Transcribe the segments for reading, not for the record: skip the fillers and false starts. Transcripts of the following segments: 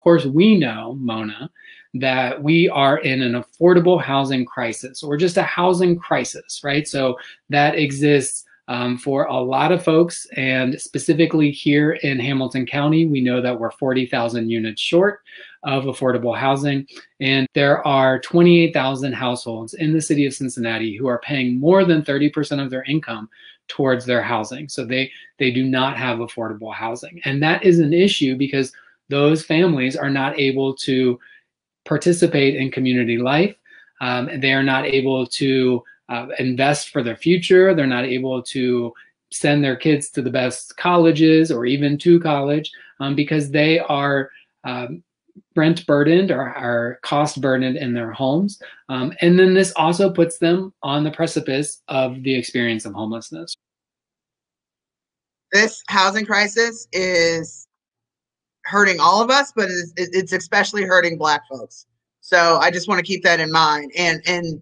course, we know, Mona, that we are in an affordable housing crisis, or just a housing crisis, right? So that exists for a lot of folks, and specifically here in Hamilton County, we know that we're 40,000 units short of affordable housing, and there are 28,000 households in the city of Cincinnati who are paying more than 30% of their income towards their housing. So they do not have affordable housing, and that is an issue because those families are not able to participate in community life. They are not able to invest for their future. They're not able to send their kids to the best colleges or even to college because they are rent burdened or are cost burdened in their homes. And then this also puts them on the precipice of the experience of homelessness. This housing crisis is hurting all of us, but it's especially hurting Black folks. So I just want to keep that in mind. And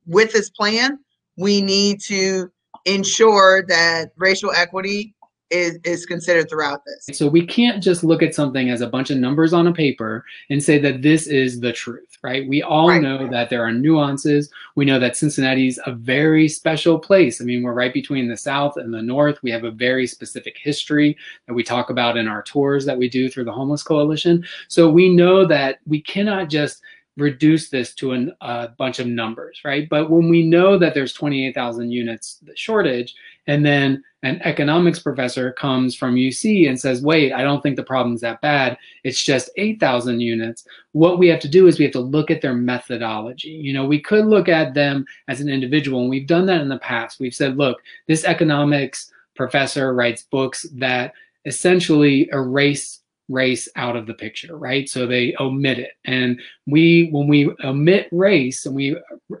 with this plan, we need to ensure that racial equity is considered throughout this. So we can't just look at something as a bunch of numbers on a paper and say that this is the truth, right? We all know that there are nuances. We know that Cincinnati's a very special place. I mean, we're right between the South and the North. We have a very specific history that we talk about in our tours that we do through the Homeless Coalition. So we know that we cannot just reduce this to a bunch of numbers, right? But when we know that there's 28,000 units shortage, and then an economics professor comes from UC and says, wait, I don't think the problem's that bad, it's just 8,000 units. What we have to do is we have to look at their methodology. You know, we could look at them as an individual, and we've done that in the past. We've said, look, this economics professor writes books that essentially erase race out of the picture, right? So they omit it. And when we omit race and we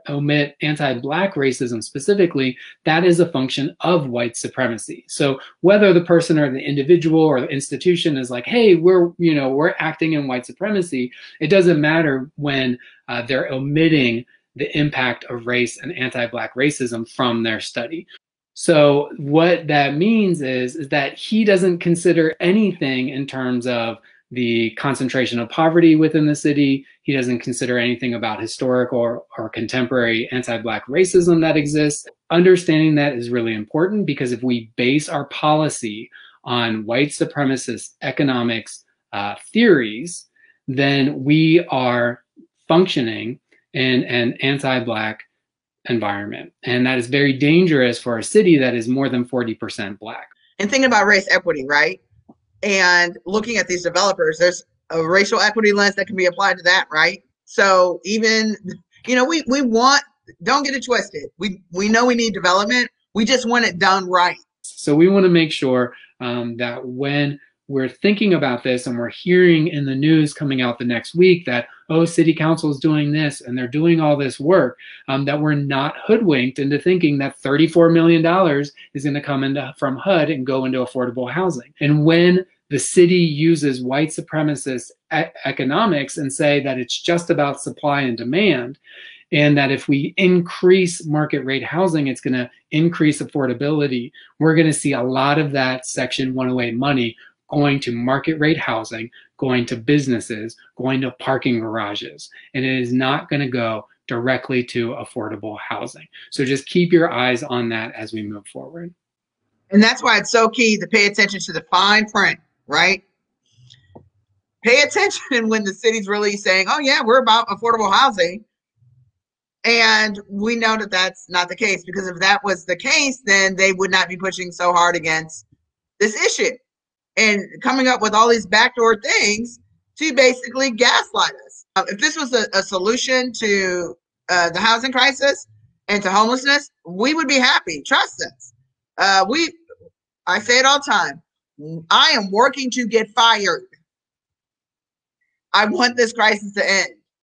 omit anti-Black racism specifically, that is a function of white supremacy. So whether the person or the individual or the institution is like, hey, we're acting in white supremacy, it doesn't matter when they're omitting the impact of race and anti-Black racism from their study. So what that means is that he doesn't consider anything in terms of the concentration of poverty within the city. He doesn't consider anything about historical or contemporary anti-Black racism that exists. Understanding that is really important, because if we base our policy on white supremacist economics theories, then we are functioning in an anti-Black environment. And that is very dangerous for a city that is more than 40% Black. And thinking about race equity, right? And looking at these developers, there's a racial equity lens that can be applied to that, right? So even, we want, don't get it twisted. We know we need development. We just want it done right. So we want to make sure that when we're thinking about this and we're hearing in the news coming out the next week that, oh, city council is doing this and they're doing all this work, that we're not hoodwinked into thinking that $34 million is going to come from HUD and go into affordable housing. And when the city uses white supremacist economics and say that it's just about supply and demand, and that if we increase market rate housing, it's going to increase affordability, we're going to see a lot of that Section 108 money going to market rate housing, going to businesses, going to parking garages, and it is not going to go directly to affordable housing. So just keep your eyes on that as we move forward. And that's why it's so key to pay attention to the fine print, right? Pay attention when the city's really saying, oh yeah, we're about affordable housing. And we know that that's not the case, because if that was the case, then they would not be pushing so hard against this issue and coming up with all these backdoor things to basically gaslight us. If this was a solution to the housing crisis and to homelessness, we would be happy. Trust us. I say it all the time. I am working to get fired. I want this crisis to end.